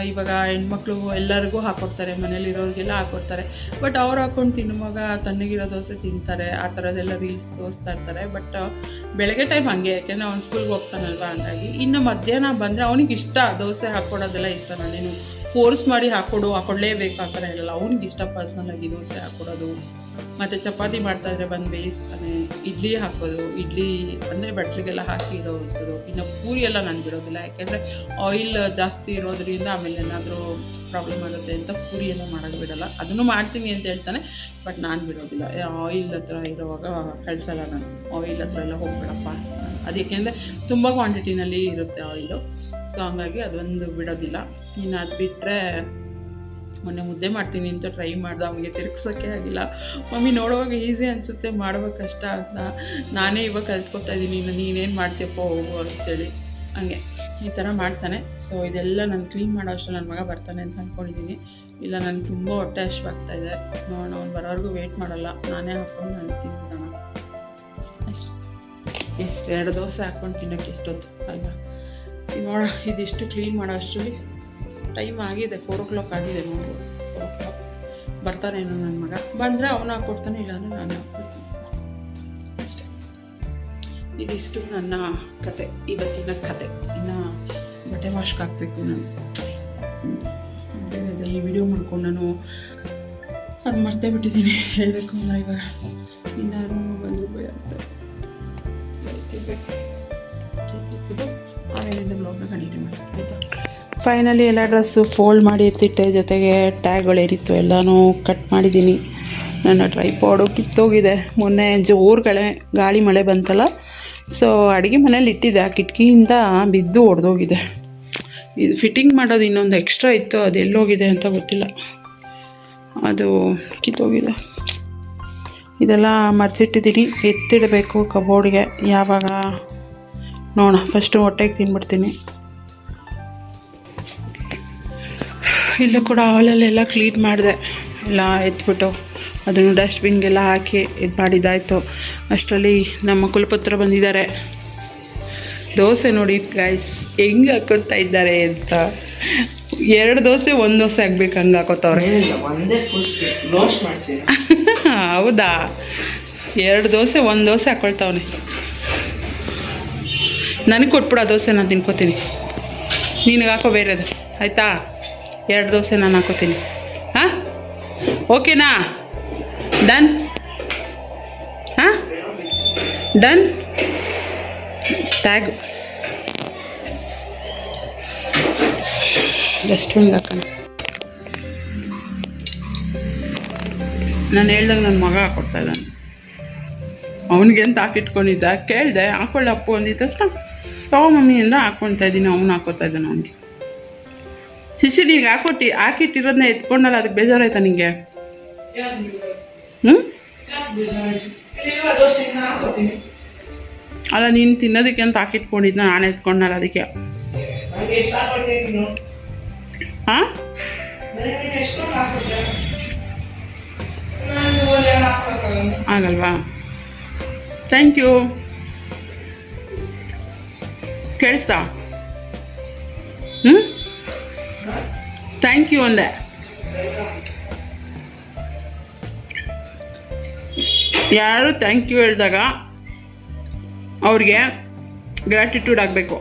ಇವಾಗ ಹೆಣ್ಮಕ್ಳು ಎಲ್ಲರಿಗೂ ಹಾಕ್ಕೊಡ್ತಾರೆ, ಮನೇಲಿರೋರಿಗೆಲ್ಲ ಹಾಕ್ಕೊಡ್ತಾರೆ. ಬಟ್ ಅವ್ರು ಹಾಕ್ಕೊಂಡು ತಿನ್ನುವಾಗ ತಣ್ಣಗಿರೋ ದೋಸೆ ತಿಂತಾರೆ. ಆ ಥರದ್ದೆಲ್ಲ ರೀಲ್ಸ್ ತೋರಿಸ್ತಾ ಇರ್ತಾರೆ. ಬಟ್ ಬೆಳಗ್ಗೆ ಟೈಮ್ ಹಾಗೆ, ಯಾಕೆಂದರೆ ಅವ್ನು ಸ್ಕೂಲ್ಗೆ ಹೋಗ್ತಾನಲ್ವ, ಹಂಗಾಗಿ. ಇನ್ನು ಮಧ್ಯಾಹ್ನ ಬಂದರೆ ಅವನಿಗೆ ಇಷ್ಟ ದೋಸೆ ಹಾಕ್ಕೊಡೋದೆಲ್ಲ ಇಷ್ಟ. ನಾನೇನು ಫೋರ್ಸ್ ಮಾಡಿ ಹಾಕ್ಕೊಡ್ಲೇಬೇಕು ಆ ಥರ ಹೇಳಲ್ಲ. ಅವ್ನಿಗೆ ಇಷ್ಟ ಪರ್ಸನಲಾಗಿ ದೋಸೆ ಹಾಕ್ಕೊಡೋದು. ಮತ್ತು ಚಪಾತಿ ಮಾಡ್ತಾಯಿದ್ರೆ ಬಂದು ಬೇಯಿಸ್ತಾನೆ. ಇಡ್ಲಿ ಹಾಕೋದು, ಇಡ್ಲಿ ಅಂದರೆ ಬಟ್ಲಿಗೆಲ್ಲ ಹಾಕಿ ಇಡೋದು. ಇನ್ನು ಪೂರಿ ಎಲ್ಲ ನಾನು ಬಿಡೋದಿಲ್ಲ, ಯಾಕೆಂದರೆ ಆಯಿಲ್ ಜಾಸ್ತಿ ಇರೋದ್ರಿಂದ ಆಮೇಲೆ ಏನಾದರೂ ಪ್ರಾಬ್ಲಮ್ ಆಗುತ್ತೆ ಅಂತ ಪೂರಿ ಎಲ್ಲ ಮಾಡೋದು ಬಿಡೋಲ್ಲ. ಅದನ್ನು ಮಾಡ್ತೀನಿ ಅಂತ ಹೇಳ್ತಾನೆ, ಬಟ್ ನಾನು ಬಿಡೋದಿಲ್ಲ. ಆಯಿಲ್ ಹತ್ರ ಇರೋವಾಗ ಕಳಿಸಲ್ಲ ನಾನು. ಆಯಿಲ್ ಹತ್ರ ಎಲ್ಲ ಹೋಗ್ಬಿಡಪ್ಪ, ಅದಕ್ಕೆಂದರೆ ತುಂಬ ಕ್ವಾಂಟಿಟಿನಲ್ಲಿ ಇರುತ್ತೆ ಆಯಿಲು. ಸೊ ಹಂಗಾಗಿ ಅದೊಂದು ಬಿಡೋದಿಲ್ಲ. ಇನ್ನು ಅದು ಬಿಟ್ಟರೆ ಮೊನ್ನೆ ಮುದ್ದೆ ಮಾಡ್ತೀನಿ ಅಂತ ಟ್ರೈ ಮಾಡಿದೆ, ಅವನಿಗೆ ತಿರುಗ್ಸೋಕ್ಕೆ ಆಗಿಲ್ಲ. ಮಮ್ಮಿ ನೋಡುವಾಗ ಈಸಿ ಅನಿಸುತ್ತೆ, ಮಾಡುವಾಗ ಕಷ್ಟ ಅಂತ. ನಾನೇ ಇವಾಗ ಕಲ್ತ್ಕೊತಾ ಇದ್ದೀನಿ, ಇನ್ನು ನೀನೇನು ಮಾಡ್ತೀಯಪ್ಪ ಹೋಗು ಅಂತೇಳಿ. ಹಂಗೆ ಈ ಥರ ಮಾಡ್ತಾನೆ. ಸೊ ಇದೆಲ್ಲ ನಾನು ಕ್ಲೀನ್ ಮಾಡೋ ಅಷ್ಟು ನನ್ನ ಮಗ ಬರ್ತಾನೆ ಅಂತ ಅಂದ್ಕೊಂಡಿದ್ದೀನಿ. ಇಲ್ಲ ನನಗೆ ತುಂಬ ಹೊಟ್ಟೆ ಹಶ್ವಾಗ್ತಾಯಿದೆ. ನೋಡೋಣ, ಅವ್ನು ಬರೋವರೆಗೂ ವೆಯ್ಟ್ ಮಾಡಲ್ಲ, ನಾನೇ ಹಾಕ್ಕೊಂಡು ನಾನು ತಿಂದ್ಬಿಡೋಣ ಅಷ್ಟೇ. 2 ದೋಸೆ ಹಾಕ್ಕೊಂಡು ತಿನ್ನೋಕ್ಕೆ ಎಷ್ಟೊತ್ತು ಅಲ್ವಾ. ನೋಡ, ಇದಿಷ್ಟು ಕ್ಲೀನ್ ಮಾಡೋ ಅಷ್ಟರಲ್ಲಿ ಟೈಮ್ ಆಗಿದೆ. 4 o'clock ಆಗಿದೆ. ನೋಡು, 4 o'clock ಬರ್ತಾನೇನೋ ನನ್ನ ಮಗ. ಬಂದರೆ ಅವನು ಹಾಕ್ಕೊಡ್ತಾನೆ, ಇಲ್ಲಾಂದರೆ ನಾನು ಹಾಕ್ಕೊಡ್ತೀನಿ ಅಷ್ಟೇ. ಇದಿಷ್ಟು ನನ್ನ ಕತೆ, ಇವತ್ತಿನ ಕತೆ. ಇನ್ನು ಬಟ್ಟೆ ವಾಶ್ಗೆ ಹಾಕಬೇಕು ನಾನು. ಈ ವಿಡಿಯೋ ಮಾಡ್ಕೊಂಡು ನಾನು ಅದು ಮರ್ತೇ ಬಿಟ್ಟಿದ್ದೀನಿ ಹೇಳಬೇಕು ಅಂದರೆ ಇವಾಗ ಇನ್ನಾರು ಬಂದರೂ ಭಯ ಆಗ್ತದೆ. ಆಮೇಲಿಂದ ಬ್ಲಾಗ್ನ ಕಂಟಿನ್ಯೂ ಮಾಡಿ ಆಯಿತಾ. ಫೈನಲಿ ಎಲ್ಲ ಡ್ರೆಸ್ಸು ಫೋಲ್ಡ್ ಮಾಡಿ ಎತ್ತಿಟ್ಟೆ, ಜೊತೆಗೆ ಟ್ಯಾಗ್ಗಳೇನಿತ್ತು ಎಲ್ಲನೂ ಕಟ್ ಮಾಡಿದ್ದೀನಿ. ನನ್ನ ಟ್ರೈಪಾಡು ಕಿತ್ತೋಗಿದೆ. ಮೊನ್ನೆ ಜೋರುಗಳೇ ಗಾಳಿ ಮಳೆ ಬಂತಲ್ಲ, ಸೊ ಅಡುಗೆ ಮನೇಲಿ ಇಟ್ಟಿದ್ದೆ, ಆ ಕಿಟಕಿಯಿಂದ ಬಿದ್ದು ಒಡೆದೋಗಿದೆ. ಇದು ಫಿಟ್ಟಿಂಗ್ ಮಾಡೋದು ಇನ್ನೊಂದು ಎಕ್ಸ್ಟ್ರಾ ಇತ್ತು, ಅದು ಎಲ್ಲೋಗಿದೆ ಅಂತ ಗೊತ್ತಿಲ್ಲ, ಅದು ಕಿತ್ತೋಗಿದೆ. ಇದೆಲ್ಲ ಮರ್ಚಿಟ್ಟಿದ್ದೀನಿ, ಎತ್ತಿಡಬೇಕು ಕಬೋರ್ಡ್ಗೆ. ಯಾವಾಗ ನೋಡೋಣ, ಫಸ್ಟು ಹೊಟ್ಟೆಗೆ ತಿನ್ಬಿಡ್ತೀನಿ. ಇಲ್ಲೂ ಕೂಡ ಹಾಲಲ್ಲೆಲ್ಲ ಕ್ಲೀನ್ ಮಾಡಿದೆ, ಎಲ್ಲ ಎತ್ಬಿಟ್ಟು ಅದನ್ನು ಡಸ್ಟ್ಬಿನ್ಗೆಲ್ಲ ಹಾಕಿ ಇದು ಮಾಡಿದ್ದಾಯಿತು. ಅಷ್ಟರಲ್ಲಿ ನಮ್ಮ ಕುಲಪುತ್ರ ಬಂದಿದ್ದಾರೆ. ದೋಸೆ ನೋಡಿ ಗೈಸ್ ಹೆಂಗೆ ಹಾಕೋತಾ ಇದ್ದಾರೆ ಅಂತ. 2 ದೋಸೆ 1 ದೋಸೆ ಆಗ್ಬೇಕು ಹಂಗೆ ಹಾಕೋತವ್ರೆ. ಹೌದಾ, 2 ದೋಸೆ 1 ದೋಸೆ ಹಾಕೊಳ್ತಾವನೆ. ನನಗೆ ಕೊಟ್ಬಿಡ ದೋಸೆ, ನಾನು ತಿನ್ಕೋತೀನಿ, ನಿನಗೆ ಹಾಕೋ ಬೇರೆದು ಆಯಿತಾ. 2 ದೋಸೆ ನಾನು ಹಾಕೋತೀನಿ. ಹಾಂ, ಓಕೆನಾ? ಡನ್. ಹಾಂ, ಡನ್. ಟ್ಯಾಗ್ ಡಸ್ಟ್ಬಿನ್ಗೆ ಹಾಕೋಣ. ನಾನು ಹೇಳ್ದಾಗ ನನ್ನ ಮಗ ಹಾಕೊಡ್ತಾ ಇದ್ದಾನೆ. ಅವನಿಗೆ ಅಂತ ಹಾಕಿಟ್ಕೊಂಡಿದ್ದ, ಕೇಳಿದೆ ಹಾಕೊಳ್ಳಪ್ಪು ಅಂದಿದ್ದ ತಕ್ಷಣ ಮಮ್ಮಿಯಿಂದ ಹಾಕ್ಕೊಳ್ತಾ ಇದ್ದೀನಿ. ಅವ್ನು ಹಾಕೋತಾ ಇದ್ದಾನೆ ಅವನಿಗೆ. ಶಿಶು ನಿನಗೆ ಹಾಕಿಟ್ಟಿರೋದನ್ನ ಎತ್ಕೊಂಡಲ್ಲ, ಅದಕ್ಕೆ ಬೇಜಾರಾಯ್ತಾ ನಿನಗೆ? ಹ್ಞೂ, ಅಲ್ಲ ನೀನು ತಿನ್ನೋದಕ್ಕೆ ಅಂತ ಹಾಕಿಟ್ಕೊಂಡಿದ್ನ, ನಾನು ಎತ್ಕೊಂಡಲ್ಲ ಅದಕ್ಕೆ. ಹಾಂ, ಆಗಲ್ವಾ? Thank you. ಕೇಳಿಸ್ತಾ? ಥ್ಯಾಂಕ್ ಯು ಅಂದೆ. ಯಾರು ಥ್ಯಾಂಕ್ ಯು ಹೇಳಿದಾಗ ಅವ್ರಿಗೆ ಗ್ರ್ಯಾಟಿಟ್ಯೂಡ್ ಆಗಬೇಕು.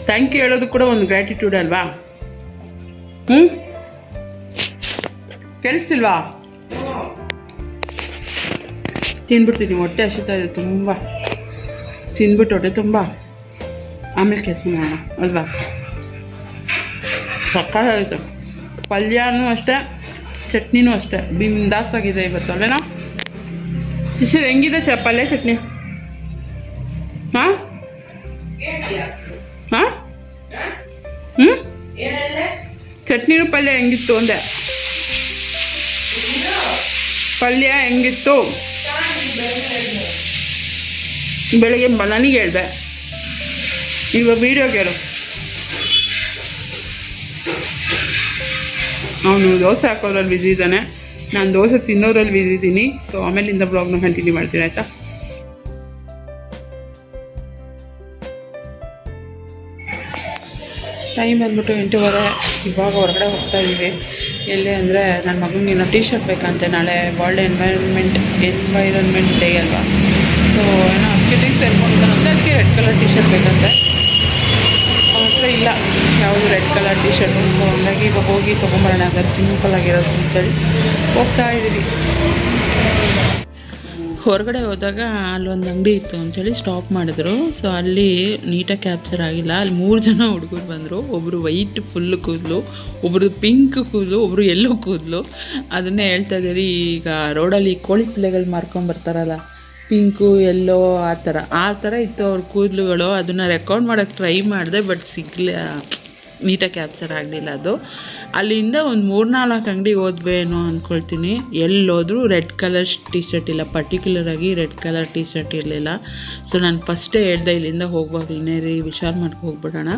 ಥ್ಯಾಂಕ್ ಯು ಹೇಳೋದು ಕೂಡ ಒಂದು ಗ್ರ್ಯಾಟಿಟ್ಯೂಡ್ ಅಲ್ವಾ? ಕೇಳಿಸ್ತಿಲ್ವಾ? ತಿನ್ಬಿಡ್ತೀನಿ, ಹೊಟ್ಟೆ ಹಸಿತಾ ಇದೆ ತುಂಬ. ತಿಂದ್ಬಿಟ್ಟು ಹೊಟ್ಟೆ ತುಂಬ ಆಮೇಲೆ ಕೆಲಸ ಮಾಡೋಣ ಅಲ್ವಾ? ಸಕ್ಕತ್ತಾಗಿತ್ತು. ಪಲ್ಯನೂ ಅಷ್ಟೇ, ಚಟ್ನಿನೂ ಅಷ್ಟೇ, ಬಿಂದಾಸಾಗಿದೆ ಇವತ್ತು ಅಲ್ಲೇನಾ? ಶಿಶಿರ್ ಹೆಂಗಿದೆ ಪಲ್ಯ ಚಟ್ನಿ? ಹಾಂ ಹಾಂ ಚಟ್ನಿನೂ ಪಲ್ಯ ಹೆಂಗಿತ್ತು ಅಂದೆ. ಪಲ್ಯ ಹೆಂಗಿತ್ತು ಬೆಳಗ್ಗೆ ನನಗೆ ಹೇಳಿದೆ, ಇವಾಗ ವೀಡಿಯೋಗೆ ಹೇಳು. ಅವನು ದೋಸೆ ಹಾಕೋದ್ರಲ್ಲಿ ಬಿಸಿ ಇದ್ದಾನೆ, ನಾನು ದೋಸೆ ತಿನ್ನೋದ್ರಲ್ಲಿ ಬಿಸಿ ಇದ್ದೀನಿ. ಸೊ ಆಮೇಲಿಂದ ಬ್ಲಾಗ್ನ ಕಂಟಿನ್ಯೂ ಮಾಡ್ತೀನಿ ಆಯಿತಾ. ಟೈಮ್ ಬಂದ್ಬಿಟ್ಟು 8:15. ಇವಾಗ ಹೊರಗಡೆ ಹೋಗ್ತಾ ಇದ್ದೀವಿ. ಎಲ್ಲಿ ಅಂದರೆ ನನ್ನ ಮಗನಿಗೆ ಏನೋ ಟೀ ಶರ್ಟ್ ಬೇಕಂತೆ, ನಾಳೆ ವರ್ಲ್ಡ್ ಎನ್ವೈರನ್ಮೆಂಟ್ ಡೇ ಅಲ್ವಾ. ಸೊ ಏನೋ ಸ್ಕಿಟಿಂಗ್ಸ್ ಸೇರ್ಕೊಂಡಿದ್ದಾನಂತೆ, ಅದಕ್ಕೆ ರೆಡ್ ಕಲರ್ ಟೀ ಶರ್ಟ್ ಬೇಕಂತೆ. ಅವನ ಹತ್ರ ಇಲ್ಲ ಯಾವುದು red colour T shirt. So ಹಂಗಾಗಿ ಇವಾಗ ಹೋಗಿ ತೊಗೊಂಬರೋಣ, ಅದರ ಸಿಂಪಲ್ ಆಗಿರೋದು ಅಂತೇಳಿ ಹೋಗ್ತಾ ಇದ್ದೀವಿ. ಹೊರಗಡೆ ಹೋದಾಗ ಅಲ್ಲೊಂದು ಅಂಗಡಿ ಇತ್ತು ಅಂಥೇಳಿ ಸ್ಟಾಪ್ ಮಾಡಿದ್ರು. ಸೊ ಅಲ್ಲಿ ನೀಟಾಗಿ ಕ್ಯಾಪ್ಚರ್ ಆಗಿಲ್ಲ. ಅಲ್ಲಿ 3 ಜನ ಹುಡುಗರು ಬಂದರು. ಒಬ್ಬರು ವೈಟ್ ಫುಲ್ ಕೂದಲು, ಒಬ್ಬರು ಪಿಂಕ್ ಕೂದಲು, ಒಬ್ಬರು ಎಲ್ಲೋ ಕೂದಲು. ಅದನ್ನೇ ಹೇಳ್ತಾ ಇದ್ದೀರಿ. ಈಗ ರೋಡಲ್ಲಿ ಕೋಳಿ ಪಿಲ್ಲೆಗಳು ಮಾರ್ಕೊಂಬರ್ತಾರಲ್ಲ, ಪಿಂಕು ಎಲ್ಲೋ ಆ ಥರ ಇತ್ತು ಅವ್ರ ಕೂದಲುಗಳು. ಅದನ್ನು ರೆಕಾರ್ಡ್ ಮಾಡೋಕ್ಕೆ ಟ್ರೈ ಮಾಡಿದೆ, ಬಟ್ ನೀಟಾಗಿ ಕ್ಯಾಪ್ಚರ್ ಆಗಲಿಲ್ಲ ಅದು. ಅಲ್ಲಿಂದ ಒಂದು 3-4 ಅಂಗಡಿಗೆ ಹೋದ್ವೇನೋ ಅಂದ್ಕೊಳ್ತೀನಿ. ಎಲ್ಲೋದ್ರೂ ರೆಡ್ ಕಲರ್ ಟೀ ಶರ್ಟ್ ಇಲ್ಲ, ಪರ್ಟಿಕ್ಯುಲರಾಗಿ ರೆಡ್ ಕಲರ್ ಟೀ ಶರ್ಟ್ ಇರಲಿಲ್ಲ. ಸೊ ನಾನು ಫಸ್ಟೇ ಹೇಳ್ದೆ ಇಲ್ಲಿಂದ ಹೋಗುವಾಗಲೇ ರೀ ವಿಶಾಲ್ ಮಾರ್ಟ್ಗೆ ಹೋಗ್ಬಿಡೋಣ,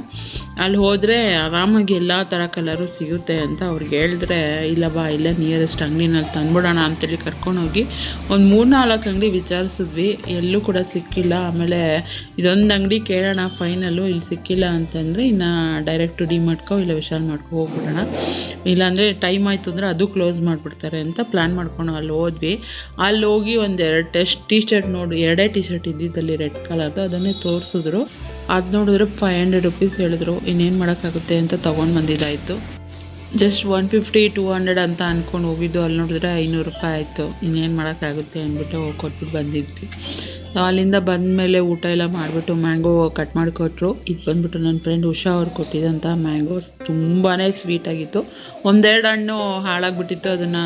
ಅಲ್ಲಿ ಹೋದರೆ ಆರಾಮಾಗಿ ಎಲ್ಲ ಥರ ಕಲರು ಸಿಗುತ್ತೆ ಅಂತ ಅವ್ರಿಗೆ ಹೇಳಿದ್ರೆ, ಇಲ್ಲ ಬಾ ಇಲ್ಲೇ ನಿಯರೆಸ್ಟ್ ಅಂಗಡಿನಲ್ಲಿ ತಂದ್ಬಿಡೋಣ ಅಂತೇಳಿ ಕರ್ಕೊಂಡೋಗಿ ಒಂದು 3-4 ಅಂಗಡಿ ವಿಚಾರಿಸಿದ್ವಿ, ಎಲ್ಲೂ ಕೂಡ ಸಿಕ್ಕಿಲ್ಲ. ಆಮೇಲೆ ಇದೊಂದು ಅಂಗಡಿ ಕೇಳೋಣ ಫೈನಲ್ಲು, ಇಲ್ಲಿ ಸಿಕ್ಕಿಲ್ಲ ಅಂತಂದರೆ ಇನ್ನು ಡೈರೆಕ್ಟು ಡಿ ಮಾರ್ಟ್ಕೋ ಇಲ್ಲ ವಿಶಾಲ್ ಮಾರ್ಟ್ಕೋ ಹೋಗ್ಬಿಡೋಣ. ಇಲ್ಲಾಂದರೆ ಟೈಮ್ ಆಯಿತು ಅಂದರೆ ಅದು ಕ್ಲೋಸ್ ಮಾಡಿಬಿಡ್ತಾರೆ ಅಂತ ಪ್ಲ್ಯಾನ್ ಮಾಡ್ಕೊಂಡು ಅಲ್ಲಿ ಹೋದ್ವಿ. ಅಲ್ಲಿ ಹೋಗಿ ಒಂದೆರಡು ಟೀ ಶರ್ಟ್ ಎರಡೇ ಟೀ ಶರ್ಟ್ ಇದ್ದಿದ್ದಲ್ಲಿ ರೆಡ್ ಕಲರ್ದು ಅದನ್ನೇ ತೋರಿಸಿದ್ರು. ಅದು ನೋಡಿದ್ರೆ 500 ರುಪೀಸ್ ಹೇಳಿದ್ರು. ಇನ್ನೇನು ಮಾಡೋಕ್ಕಾಗುತ್ತೆ ಅಂತ ತೊಗೊಂಡು ಬಂದಿದ್ದಾಯಿತು. ಜಸ್ಟ್ 150-200 ಅಂತ ಅಂದ್ಕೊಂಡು ಹೋಗಿದ್ದು, ಅಲ್ಲಿ ನೋಡಿದ್ರೆ 500 ರೂಪಾಯಿ ಆಯಿತು. ಇನ್ನೇನು ಮಾಡೋಕ್ಕಾಗುತ್ತೆ ಅಂದ್ಬಿಟ್ಟು ಕೊಟ್ಬಿಟ್ಟು ಬಂದಿದ್ವಿ. ಅಲ್ಲಿಂದ ಬಂದಮೇಲೆ ಊಟ ಎಲ್ಲ ಮಾಡಿಬಿಟ್ಟು ಮ್ಯಾಂಗೋ ಕಟ್ ಮಾಡಿಕೊಟ್ರು. ಇದು ಬಂದುಬಿಟ್ಟು ನನ್ನ ಫ್ರೆಂಡ್ ಉಷಾ ಅವ್ರು ಕೊಟ್ಟಿದ್ದಂಥ ಮ್ಯಾಂಗೋಸ್ ತುಂಬಾ ಸ್ವೀಟಾಗಿತ್ತು. ಒಂದೆರಡು ಹಣ್ಣು ಹಾಳಾಗಿಬಿಟ್ಟಿತ್ತು, ಅದನ್ನು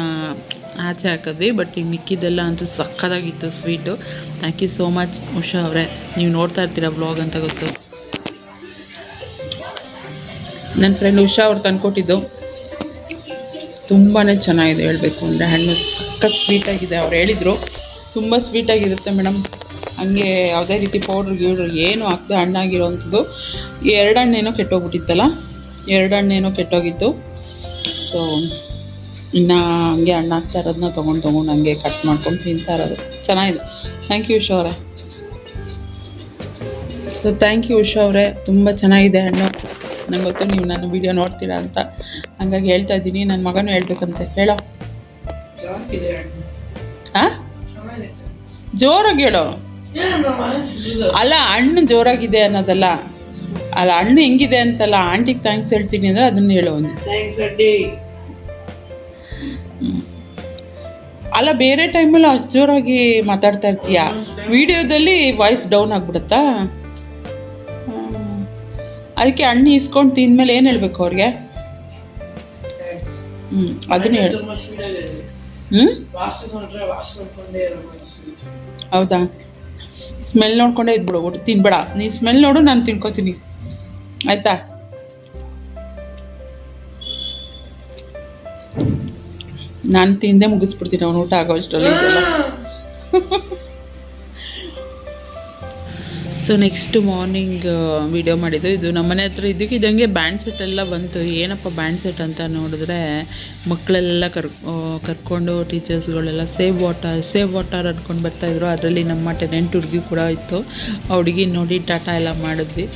ಆಚೆ ಹಾಕಿದ್ವಿ. ಬಟ್ ಈಗ ಮಿಕ್ಕಿದ್ದೆಲ್ಲ ಅಂತೂ ಸಕ್ಕತ್ತಾಗಿತ್ತು sweet. Thank you so much Usha ಅವರೇ. ನೀವು ನೋಡ್ತಾ ಇರ್ತೀರ ಬ್ಲಾಗ್ ಅಂತ ಗೊತ್ತು. ನನ್ನ ಫ್ರೆಂಡ್ ಉಷಾ ಅವ್ರು ತಂದುಕೊಟ್ಟಿದ್ದು ತುಂಬಾ ಚೆನ್ನಾಗಿದೆ. ಹೇಳಬೇಕು ಅಂದರೆ ಹಣ್ಣು ಸಖತ್ ಸ್ವೀಟಾಗಿದೆ. ಅವ್ರು ಹೇಳಿದರು ತುಂಬ ಸ್ವೀಟಾಗಿರುತ್ತೆ ಮೇಡಮ್, ಹಂಗೆ ಯಾವುದೇ ರೀತಿ ಪೌಡ್ರು ಏನು ಹಾಕ್ದೆ ಹಣ್ಣಾಗಿರೋವಂಥದ್ದು. 2 ಹಣ್ಣೇನೋ ಕೆಟ್ಟೋಗ್ಬಿಟ್ಟಿತ್ತಲ್ಲ, 2 ಹಣ್ಣೇನೋ ಕೆಟ್ಟೋಗಿತ್ತು. ಸೊ ಇನ್ನು ಹಂಗೆ ಹಣ್ಣು ಹಾಕ್ತಾ ಇರೋದನ್ನ ತೊಗೊಂಡು ಹಂಗೆ ಕಟ್ ಮಾಡ್ಕೊಂಡು ತಿಂತಾ ಇರೋದು. ಚೆನ್ನಾಗಿದೆ. ಥ್ಯಾಂಕ್ ಯು ಉಷಾ ಅವರೇ. ಸೊ ಥ್ಯಾಂಕ್ ಯು ಉಷಾ ಅವರೇ, ತುಂಬ ಚೆನ್ನಾಗಿದೆ ಹಣ್ಣು. ನಂಗೆ ಗೊತ್ತು ನೀವು ನನ್ನ ವೀಡಿಯೋ ನೋಡ್ತೀರಾ ಅಂತ, ಹಂಗಾಗಿ ಹೇಳ್ತಾ ಇದ್ದೀನಿ. ನನ್ನ ಮಗನೂ ಹೇಳ್ಬೇಕಂತೆ. ಹೇಳೋ ಹಾಂ, ಜೋರಾಗಿ ಹೇಳೋ. ಅಲ್ಲ, ಹಣ್ಣು ಜೋರಾಗಿದೆ ಅನ್ನೋದಲ್ಲ, ಅಲ್ಲ ಹಣ್ಣು ಹೆಂಗಿದೆ ಅಂತಲ್ಲ. ಆಂಟಿಗೆ ಥ್ಯಾಂಕ್ಸ್ ಹೇಳ್ತೀನಿ ಅಂದರೆ ಅದನ್ನು ಹೇಳೋ ಒಂದು. ಅಲ್ಲ, ಬೇರೆ ಟೈಮಲ್ಲಿ ಅಷ್ಟು ಜೋರಾಗಿ ಮಾತಾಡ್ತಾ ಇರ್ತೀಯ, ವಿಡಿಯೋದಲ್ಲಿ ವಾಯ್ಸ್ ಡೌನ್ ಆಗಿಬಿಡುತ್ತಾ? ಅದಕ್ಕೆ ಹಣ್ಣು ಇಸ್ಕೊಂಡು ತಿಂದಮೇಲೆ ಏನು ಹೇಳ್ಬೇಕು ಅವ್ರಿಗೆ? ಅದನ್ನು ಹೇಳಿ. ಹೌದಾ? ಸ್ಮೆಲ್ ನೋಡ್ಕೊಂಡೇ ಇದ್ಬಿಡು, ಒಟ್ಟು ತಿನ್ಬೇಡ. ನೀನು ಸ್ಮೆಲ್ ನೋಡು, ನಾನು ತಿನ್ಕೋತೀನಿ, ಆಯಿತಾ? ನಾನು ತಿಂದೇ ಮುಗಿಸ್ಬಿಡ್ತೀನಿ ಅವನು ಊಟ ಆಗೋ ಅಷ್ಟರಲ್ಲಿ. ಸೊ ನೆಕ್ಸ್ಟ್ ಮಾರ್ನಿಂಗ್ ವಿಡಿಯೋ ಮಾಡಿದ್ದು. ಇದು ನಮ್ಮನೆ ಹತ್ರ ಇದಂಗೆ ಬ್ಯಾಂಡ್ ಸೆಟ್ ಎಲ್ಲ ಬಂತು. ಏನಪ್ಪ ಬ್ಯಾಂಡ್ ಸೆಟ್ ಅಂತ ನೋಡಿದ್ರೆ, ಮಕ್ಕಳೆಲ್ಲ ಕರ್ಕೊಂಡು ಟೀಚರ್ಸ್ಗಳೆಲ್ಲ ಸೇವ್ ವಾಟರ್ ಅಂದ್ಕೊಂಡು ಬರ್ತಾಯಿದ್ರು. ಅದರಲ್ಲಿ ನಮ್ಮ ಟೆನೆಂಟ್ ಹುಡುಗಿ ಕೂಡ ಇತ್ತು. ಆ ಹುಡುಗಿ ನೋಡಿ ಟಾಟಾ ಎಲ್ಲ ಮಾಡಿದ್ವಿ.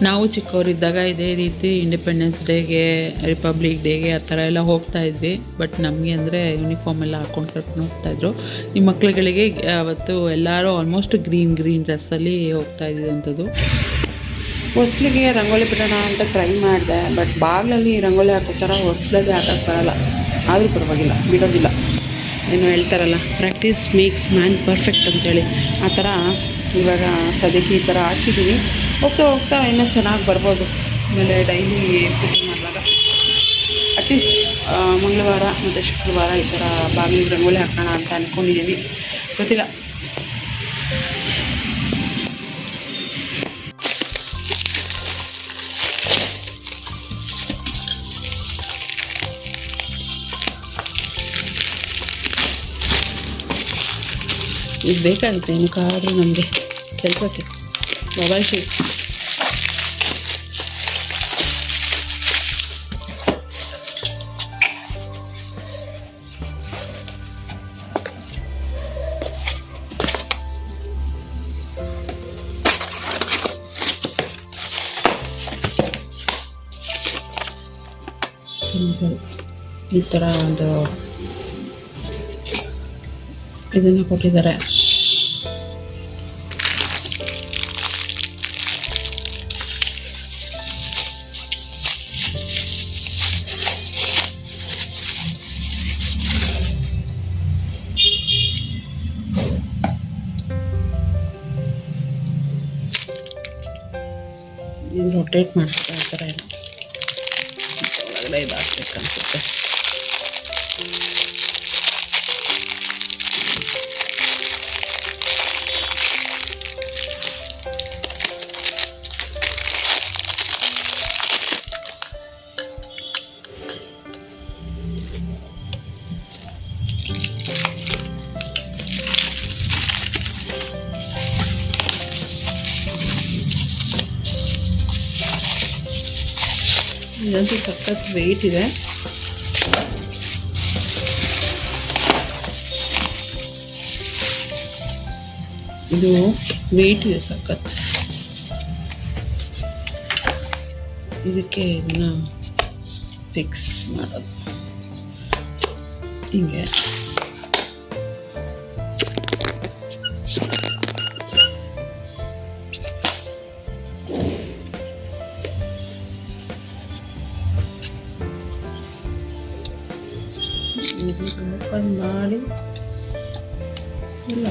ನಾವು ಚಿಕ್ಕವರಿದ್ದಾಗ ಇದೇ ರೀತಿ ಇಂಡಿಪೆಂಡೆನ್ಸ್ ಡೇಗೆ, ರಿಪಬ್ಲಿಕ್ ಡೇಗೆ ಆ ಥರ ಎಲ್ಲ ಹೋಗ್ತಾ ಇದ್ವಿ. ಬಟ್ ನಮಗೆ ಅಂದರೆ ಯೂನಿಫಾರ್ಮ್ ಎಲ್ಲ ಹಾಕ್ಕೊಂಡು ಕರ್ಕೊಂಡು ಹೋಗ್ತಾಯಿದ್ರು. ಈ ಮಕ್ಳುಗಳಿಗೆ ಅವತ್ತು ಎಲ್ಲರೂ ಆಲ್ಮೋಸ್ಟ್ ಗ್ರೀನ್ ಡ್ರೆಸ್ಸಲ್ಲಿ ಹೋಗ್ತಾ ಇದ್ದಂಥದ್ದು. ಹೊಸ್ಲಿಗೆ ರಂಗೋಲಿ ಬಿಡೋಣ ಅಂತ ಟ್ರೈ ಮಾಡಿದೆ. ಬಟ್ ಬಾಗಿಲಲ್ಲಿ ರಂಗೋಲಿ ಹಾಕೋ ಥರ ಹೊಸ್ಲಲ್ಲಿ ಹಾಕೋಕ್ಕೆ ಬರೋಲ್ಲ. ಆದರೂ ಪರವಾಗಿಲ್ಲ, ಬಿಡೋದಿಲ್ಲ. ಏನೋ ಹೇಳ್ತಾರಲ್ಲ, ಪ್ರಾಕ್ಟೀಸ್ ಮೇಕ್ಸ್ ಮ್ಯಾನ್ ಪರ್ಫೆಕ್ಟ್ ಅಂತೇಳಿ, ಆ ಥರ ಇವಾಗ ಸದ್ಯಕ್ಕೆ ಈ ಥರ ಹಾಕಿದ್ದೀನಿ. ಹೋಗ್ತಾ ಇನ್ನೂ ಚೆನ್ನಾಗಿ ಬರ್ಬೋದು. ಆಮೇಲೆ ಡೈಲಿ ಪೂಜೆ ಮಾಡಿದಾಗ ಅಟ್ಲೀಸ್ಟ್ ಮಂಗಳವಾರ ಮತ್ತು ಶುಕ್ರವಾರ ಈ ಥರ ಬಾಗಿಲಿಗೆ ರಂಗೋಲಿ ಹಾಕೋಣ ಅಂತ ಅಂದ್ಕೊಂಡಿದ್ದೀನಿ. ಗೊತ್ತಿಲ್ಲ. ಇದು ಬೇಕಾಗುತ್ತೆ ಏನಕ್ಕಾದರೂ ನಮಗೆ ಕೆಲಸಕ್ಕೆ. ಮೊಬೈಲ್ ಶೀಟ್ ಸಿಂಪಲ್ ಈ ಥರ ಒಂದು ಇದನ್ನು ಕೊಟ್ಟಿದ್ದಾರೆ. ಇದು ರೊಟೇಟ್ ಮಾಡ್ತಾ ಇರ್ತಾರೆ. ಒಳಗಡೆ ಇದು ಹಾಕ್ಬೇಕು ಅನ್ಸುತ್ತೆ. ಇದಂತೂ ಸಖತ್ ವೆಯ್ಟ್ ಇದೆ. ಇದು ವೆಯ್ಟ್ ಇದೆ ಸಖತ್. ಇದಕ್ಕೆ ಇದನ್ನ ಫಿಕ್ಸ್ ಮಾಡೋದು ಹಿಂಗೆ. ಓಪನ್ ಮಾಡಿ ಇಲ್ಲ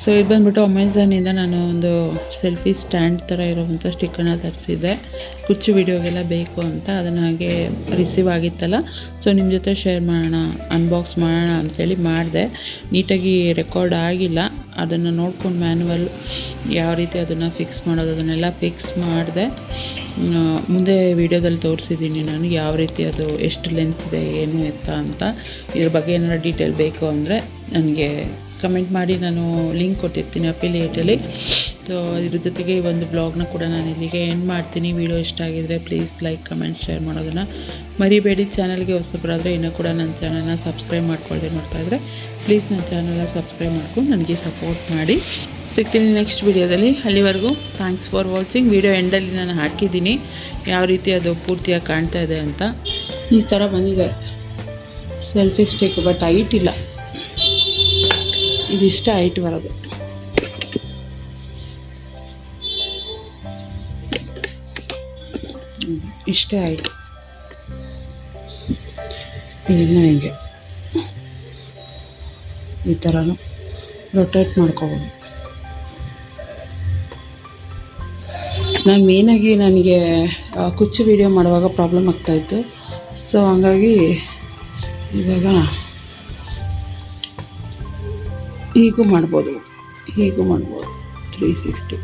ಸೊ ಇದು ಬಂದ್ಬಿಟ್ಟು ಅಮೆಝಾನಿಂದ ನಾನು ಒಂದು ಸೆಲ್ಫಿ ಸ್ಟ್ಯಾಂಡ್ ಥರ ಇರೋವಂಥ ಸ್ಟಿಕ್ಕರ್ನ ತರಿಸಿದ್ದೆ. ಕುಚ್ಚು ವಿಡಿಯೋಗೆಲ್ಲ ಬೇಕು ಅಂತ ಅದನ್ನು ಹಾಗೆ ರಿಸೀವ್ ಆಗಿತ್ತಲ್ಲ, ಸೊ ನಿಮ್ಮ ಜೊತೆ ಶೇರ್ ಮಾಡೋಣ, ಅನ್ಬಾಕ್ಸ್ ಮಾಡೋಣ ಅಂಥೇಳಿ ಮಾಡಿದೆ. ನೀಟಾಗಿ ರೆಕಾರ್ಡ್ ಆಗಿಲ್ಲ, ಅದನ್ನು ನೋಡ್ಕೊಂಡು ಮ್ಯಾನ್ಯುವಲ್ ಯಾವ ರೀತಿ ಅದನ್ನು ಫಿಕ್ಸ್ ಮಾಡೋದು ಅದನ್ನೆಲ್ಲ ಫಿಕ್ಸ್ ಮಾಡಿದೆ. ಮುಂದೆ ವೀಡಿಯೋದಲ್ಲಿ ತೋರಿಸಿದ್ದೀನಿ ನಾನು ಯಾವ ರೀತಿ ಅದು ಎಷ್ಟು ಲೆಂತ್ ಇದೆ ಏನು ಎತ್ತ ಅಂತ. ಇದ್ರ ಬಗ್ಗೆ ಏನಾದ್ರು ಡೀಟೇಲ್ ಬೇಕು ಅಂದರೆ ನನಗೆ ಕಮೆಂಟ್ ಮಾಡಿ, ನಾನು ಲಿಂಕ್ ಕೊಟ್ಟಿರ್ತೀನಿ ಅಫಿಲಿಯೇಟಲ್ಲಿ. ಸೊ ಇದ್ರ ಜೊತೆಗೆ ಈ ಒಂದು ಬ್ಲಾಗ್ನ ಕೂಡ ನಾನು ಇಲ್ಲಿಗೆ ಎಂಡ್ ಮಾಡ್ತೀನಿ. ವಿಡಿಯೋ ಇಷ್ಟ ಆಗಿದರೆ ಪ್ಲೀಸ್ ಲೈಕ್, ಕಮೆಂಟ್, ಶೇರ್ ಮಾಡೋದನ್ನು ಮರಿಬೇಡಿ. ಚಾನಲ್ಗೆ ಹೊಸಬರಾದರೆ ಇನ್ನೂ ಕೂಡ ನನ್ನ ಚಾನಲ್ನ ಸಬ್ಸ್ಕ್ರೈಬ್ ಮಾಡ್ಕೊಳ್ಳದೆ ನೋಡ್ತಾ ಇದ್ದರೆ ಪ್ಲೀಸ್ ನನ್ನ ಚಾನಲ್ನ ಸಬ್ಸ್ಕ್ರೈಬ್ ಮಾಡ್ಕೊಂಡು ನನಗೆ ಸಪೋರ್ಟ್ ಮಾಡಿ. ಸಿಗ್ತೀನಿ ನೆಕ್ಸ್ಟ್ ವೀಡಿಯೋದಲ್ಲಿ. ಅಲ್ಲಿವರೆಗೂ ಥ್ಯಾಂಕ್ಸ್ ಫಾರ್ ವಾಚಿಂಗ್. ವಿಡಿಯೋ ಎಂಡಲ್ಲಿ ನಾನು ಹಾಕಿದ್ದೀನಿ ಯಾವ ರೀತಿ ಅದು ಪೂರ್ತಿಯಾಗಿ ಕಾಣ್ತಾ ಇದೆ ಅಂತ. ಈ ಥರ ಬಂದಿದೆ ಸೆಲ್ಫಿ ಸ್ಟಿಕ್, ಬಟ್ ಹೈಟ್ ಇಲ್ಲ, ಇದಿಷ್ಟ ಹೈಟ್ ಬರೋದು. ಇಷ್ಟೇ ಹೈಟ್. ಇದನ್ನ ಹಿಂಗೆ ಈ ಥರನೂ ರೊಟೇಟ್ ಮಾಡ್ಕೋಬೋದು. ನಾನು ಮೇಯ್ನಾಗಿ ನನಗೆ ಕುಚ್ಚು ವೀಡಿಯೋ ಮಾಡುವಾಗ ಪ್ರಾಬ್ಲಮ್ ಆಗ್ತಾಯಿತ್ತು. ಸೊ ಹಂಗಾಗಿ ಇವಾಗ ಹೀಗೂ ಮಾಡ್ಬೋದು 360.